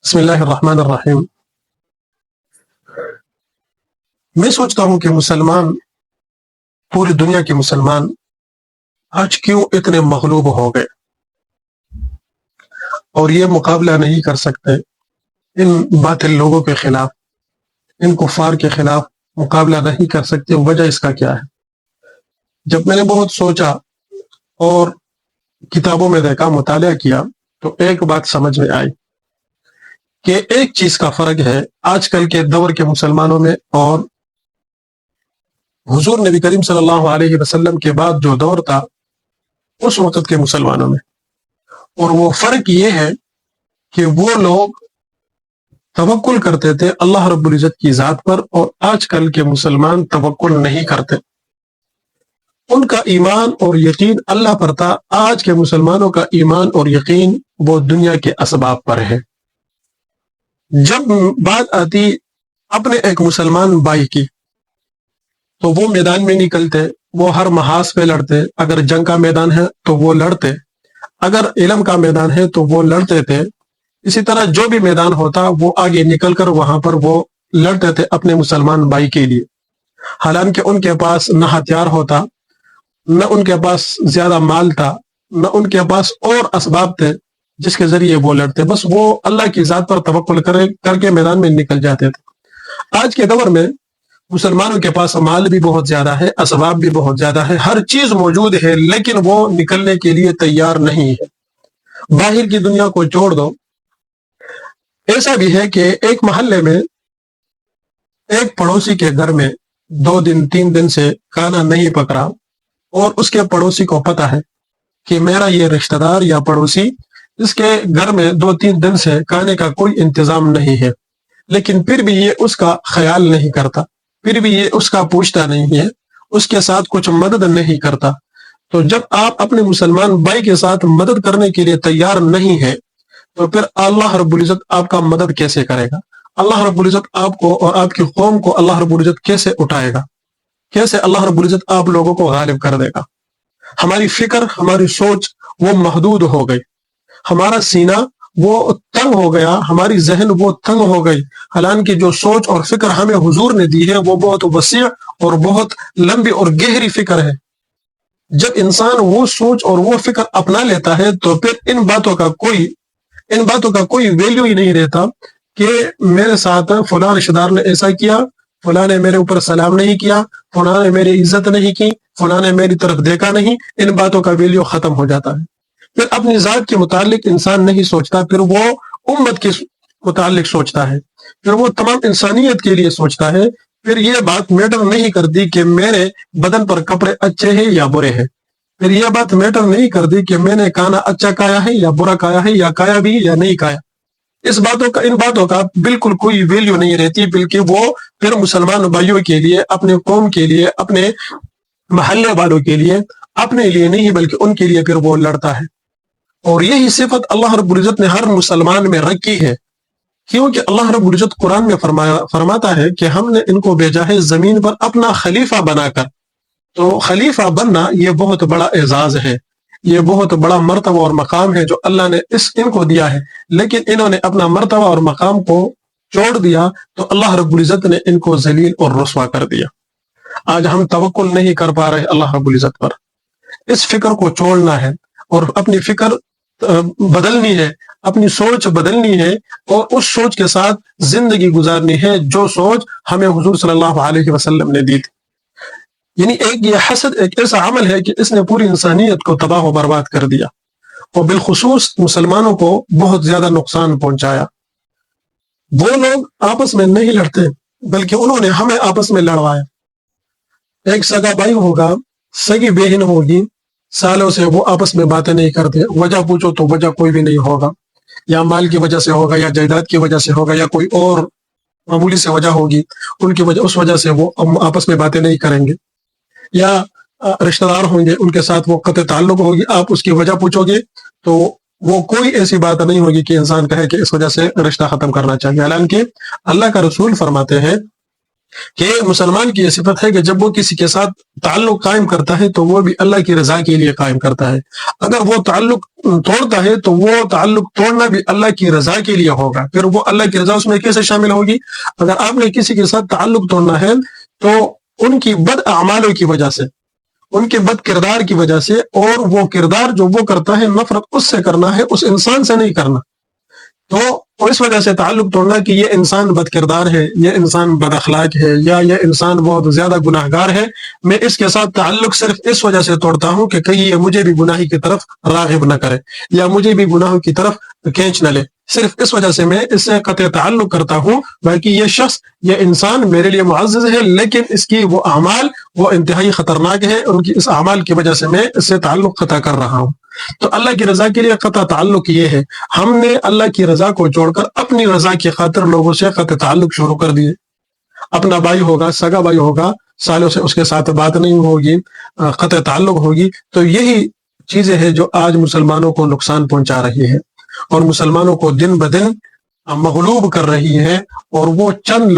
بسم اللہ الرحمن الرحیم۔ میں سوچتا ہوں کہ مسلمان، پوری دنیا کے مسلمان آج کیوں اتنے مغلوب ہو گئے اور یہ مقابلہ نہیں کر سکتے ان باطل لوگوں کے خلاف، ان کفار کے خلاف مقابلہ نہیں کر سکتے۔ وجہ اس کا کیا ہے؟ جب میں نے بہت سوچا اور کتابوں میں دیکھا، مطالعہ کیا، تو ایک بات سمجھ میں آئی کہ ایک چیز کا فرق ہے آج کل کے دور کے مسلمانوں میں اور حضور نبی کریم صلی اللہ علیہ وسلم کے بعد جو دور تھا اس وقت کے مسلمانوں میں، اور وہ فرق یہ ہے کہ وہ لوگ توکل کرتے تھے اللہ رب العزت کی ذات پر، اور آج کل کے مسلمان توکل نہیں کرتے۔ ان کا ایمان اور یقین اللہ پر تھا، آج کے مسلمانوں کا ایمان اور یقین وہ دنیا کے اسباب پر ہے۔ جب بات آتی اپنے ایک مسلمان بھائی کی تو وہ میدان میں نکلتے، وہ ہر محاذ پہ لڑتے، اگر جنگ کا میدان ہے تو وہ لڑتے، اگر علم کا میدان ہے تو وہ لڑتے تھے، اسی طرح جو بھی میدان ہوتا وہ آگے نکل کر وہاں پر وہ لڑتے تھے اپنے مسلمان بھائی کے لیے۔ حالانکہ ان کے پاس نہ ہتھیار ہوتا، نہ ان کے پاس زیادہ مال تھا، نہ ان کے پاس اور اسباب تھے جس کے ذریعے وہ لڑتے، بس وہ اللہ کی ذات پر توکل کر کے میدان میں نکل جاتے تھے۔ آج کے دور میں مسلمانوں کے پاس مال بھی بہت زیادہ ہے، اسباب بھی بہت زیادہ ہے، ہر چیز موجود ہے، لیکن وہ نکلنے کے لیے تیار نہیں ہے۔ باہر کی دنیا کو چھوڑ دو، ایسا بھی ہے کہ ایک محلے میں ایک پڑوسی کے گھر میں 2 دن 3 دن سے کھانا نہیں پک رہا، اور اس کے پڑوسی کو پتا ہے کہ میرا یہ رشتہ دار یا پڑوسی، اس کے گھر میں 2-3 دن سے کھانے کا کوئی انتظام نہیں ہے، لیکن پھر بھی یہ اس کا خیال نہیں کرتا، پھر بھی یہ اس کا پوچھتا نہیں ہے، اس کے ساتھ کچھ مدد نہیں کرتا۔ تو جب آپ اپنے مسلمان بھائی کے ساتھ مدد کرنے کے لیے تیار نہیں ہے تو پھر اللہ رب العزت آپ کا مدد کیسے کرے گا؟ اللہ رب العزت آپ کو اور آپ کی قوم کو اللہ رب العزت کیسے اٹھائے گا؟ کیسے اللہ رب العزت آپ لوگوں کو غالب کر دے گا؟ ہماری فکر، ہماری سوچ وہ محدود ہو گئی، ہمارا سینہ وہ تنگ ہو گیا، ہماری ذہن وہ تنگ ہو گئی، حالانکہ جو سوچ اور فکر ہمیں حضور نے دی ہے وہ بہت وسیع اور بہت لمبی اور گہری فکر ہے۔ جب انسان وہ سوچ اور وہ فکر اپنا لیتا ہے تو پھر ان باتوں کا کوئی ویلیو ہی نہیں رہتا کہ میرے ساتھ فلاں رشتہ دار نے ایسا کیا، فلاں نے میرے اوپر سلام نہیں کیا، فلاں نے میری عزت نہیں کی، فلاں نے میری طرف دیکھا نہیں، ان باتوں کا ویلیو ختم ہو جاتا ہے۔ پھر اپنی ذات کے متعلق انسان نہیں سوچتا، پھر وہ امت کے متعلق سوچتا ہے، پھر وہ تمام انسانیت کے لیے سوچتا ہے۔ پھر یہ بات میٹر نہیں کرتی کہ میرے بدن پر کپڑے اچھے ہیں یا برے ہیں، پھر یہ بات میٹر نہیں کرتی کہ میں نے کھانا اچھا کھایا ہے یا برا کھایا ہے، یا کھایا بھی یا نہیں کھایا۔ ان باتوں کا بالکل کوئی ویلیو نہیں رہتی، بلکہ وہ پھر مسلمان بھائیوں کے لیے، اپنے قوم کے لیے، اپنے محلے والوں کے لیے، اپنے لیے نہیں بلکہ ان کے لیے پھر وہ لڑتا ہے۔ اور یہی صفت اللہ رب العزت نے ہر مسلمان میں رکھی ہے، کیونکہ اللہ رب العزت قرآن میں فرماتا ہے کہ ہم نے ان کو بھیجا ہے زمین پر اپنا خلیفہ بنا کر۔ تو خلیفہ بننا یہ بہت بڑا اعزاز ہے، یہ بہت بڑا مرتبہ اور مقام ہے جو اللہ نے ان کو دیا ہے، لیکن انہوں نے اپنا مرتبہ اور مقام کو چھوڑ دیا تو اللہ رب العزت نے ان کو ذلیل اور رسوا کر دیا۔ آج ہم توکل نہیں کر پا رہے اللہ رب العزت پر۔ اس فکر کو چھوڑنا ہے اور اپنی فکر بدلنی ہے، اپنی سوچ بدلنی ہے، اور اس سوچ کے ساتھ زندگی گزارنی ہے جو سوچ ہمیں حضور صلی اللہ علیہ وسلم نے دی تھی۔ یعنی یہ حسد ایک ایسا عمل ہے کہ اس نے پوری انسانیت کو تباہ و برباد کر دیا، اور بالخصوص مسلمانوں کو بہت زیادہ نقصان پہنچایا۔ وہ لوگ آپس میں نہیں لڑتے بلکہ انہوں نے ہمیں آپس میں لڑوایا۔ ایک سگا بھائی ہوگا، سگی بہن ہوگی، سالوں سے وہ آپس میں باتیں نہیں کرتے، وجہ پوچھو تو وجہ کوئی بھی نہیں ہوگا، یا مال کی وجہ سے ہوگا، یا جائیداد کی وجہ سے ہوگا، یا کوئی اور معمولی سے وجہ ہوگی، ان کی وجہ، اس وجہ سے وہ آپس میں باتیں نہیں کریں گے۔ یا رشتہ دار ہوں گے، ان کے ساتھ وہ قطع تعلق ہوگی، آپ اس کی وجہ پوچھو گے تو وہ کوئی ایسی بات نہیں ہوگی کہ انسان کہے کہ اس وجہ سے رشتہ ختم کرنا چاہیے۔ حالانکہ اللہ کا رسول فرماتے ہیں کہ مسلمان کی یہ صفت ہے کہ جب وہ کسی کے ساتھ تعلق قائم کرتا ہے تو وہ بھی اللہ کی رضا کے لیے قائم کرتا ہے، اگر وہ تعلق توڑتا ہے تو وہ تعلق توڑنا بھی اللہ کی رضا کے لیے ہوگا، پھر وہ اللہ کی رضا اس میں کیسے شامل ہوگی؟ اگر آپ نے کسی کے ساتھ تعلق توڑنا ہے تو ان کی بد اعمالوں کی وجہ سے، ان کے بد کردار کی وجہ سے، اور وہ کردار جو وہ کرتا ہے نفرت اس سے کرنا ہے، اس انسان سے نہیں کرنا، تو اس وجہ سے تعلق توڑنا کہ یہ انسان بد کردار ہے، یہ انسان بد اخلاق ہے، یا یہ انسان بہت زیادہ گناہ گار ہے، میں اس کے ساتھ تعلق صرف اس وجہ سے توڑتا ہوں کہ کہیں یہ مجھے بھی گناہی کی طرف راغب نہ کرے یا مجھے بھی گناہوں کی طرف کھینچ نہ لے، صرف اس وجہ سے میں اس سے قطع تعلق کرتا ہوں۔ باقی یہ شخص، یہ انسان میرے لیے معزز ہے، لیکن اس کی وہ اعمال وہ انتہائی خطرناک ہے، ان کی اس اعمال کی وجہ سے میں اس سے تعلق قطع کر رہا ہوں۔ تو اللہ کی رضا کے لیے قطع تعلق یہ ہے، ہم نے اللہ کی رضا کو چھوڑ کر اپنی رضا کی خاطر لوگوں سے قطع تعلق شروع کر دیے۔ اپنا بھائی ہوگا، سگا بھائی ہوگا، سالوں سے اس کے ساتھ بات نہیں ہوگی، قطع تعلق ہوگی، تو یہی چیزیں ہیں جو آج مسلمانوں کو نقصان پہنچا رہی ہے اور مسلمانوں کو دن بدن مغلوب کر رہی ہے۔ اور وہ چند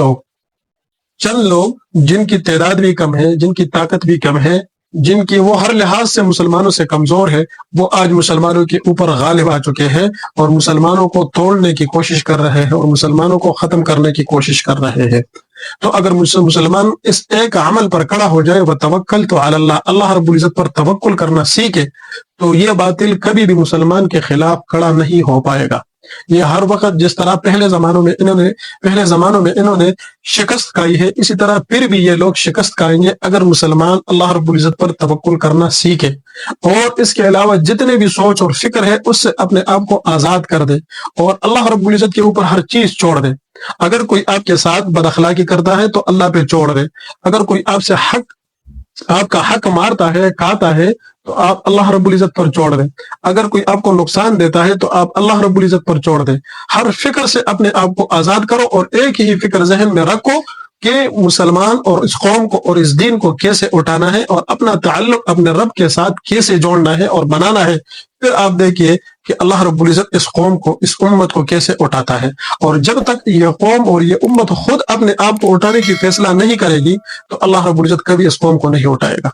لوگ جن کی تعداد بھی کم ہے، جن کی طاقت بھی کم ہے، جن کی وہ ہر لحاظ سے مسلمانوں سے کمزور ہے، وہ آج مسلمانوں کے اوپر غالب آ چکے ہیں اور مسلمانوں کو توڑنے کی کوشش کر رہے ہیں اور مسلمانوں کو ختم کرنے کی کوشش کر رہے ہیں۔ تو اگر مسلمان اس ایک عمل پر کڑا ہو جائے، وَتَوَكَّلْتُ عَلَى اللَّهِ، اللہ رب العزت پر توکل کرنا سیکھے، تو یہ باطل کبھی بھی مسلمان کے خلاف کڑا نہیں ہو پائے گا۔ یہ ہر وقت جس طرح پہلے زمانوں میں انہوں نے شکست کھائی ہے، اسی طرح پھر بھی یہ لوگ شکست کھائیں گے اگر مسلمان اللہ رب العزت پر توکل کرنا سیکھے اور اس کے علاوہ جتنے بھی سوچ اور فکر ہے اس سے اپنے آپ کو آزاد کر دے اور اللہ رب العزت کے اوپر ہر چیز چھوڑ دے۔ اگر کوئی آپ کے ساتھ بد اخلاقی کرتا ہے تو اللہ پہ چھوڑ دے، اگر کوئی آپ کا حق مارتا ہے، کھاتا ہے، تو آپ اللہ رب العزت پر چھوڑ دیں، اگر کوئی آپ کو نقصان دیتا ہے تو آپ اللہ رب العزت پر چھوڑ دیں۔ ہر فکر سے اپنے آپ کو آزاد کرو اور ایک ہی فکر ذہن میں رکھو کہ مسلمان اور اس قوم کو اور اس دین کو کیسے اٹھانا ہے اور اپنا تعلق اپنے رب کے ساتھ کیسے جوڑنا ہے اور بنانا ہے۔ پھر آپ دیکھیے کہ اللہ رب العزت اس قوم کو، اس امت کو کیسے اٹھاتا ہے، اور جب تک یہ قوم اور یہ امت خود اپنے آپ کو اٹھانے کی فیصلہ نہیں کرے گی تو اللہ رب العزت کبھی اس قوم کو نہیں اٹھائے گا۔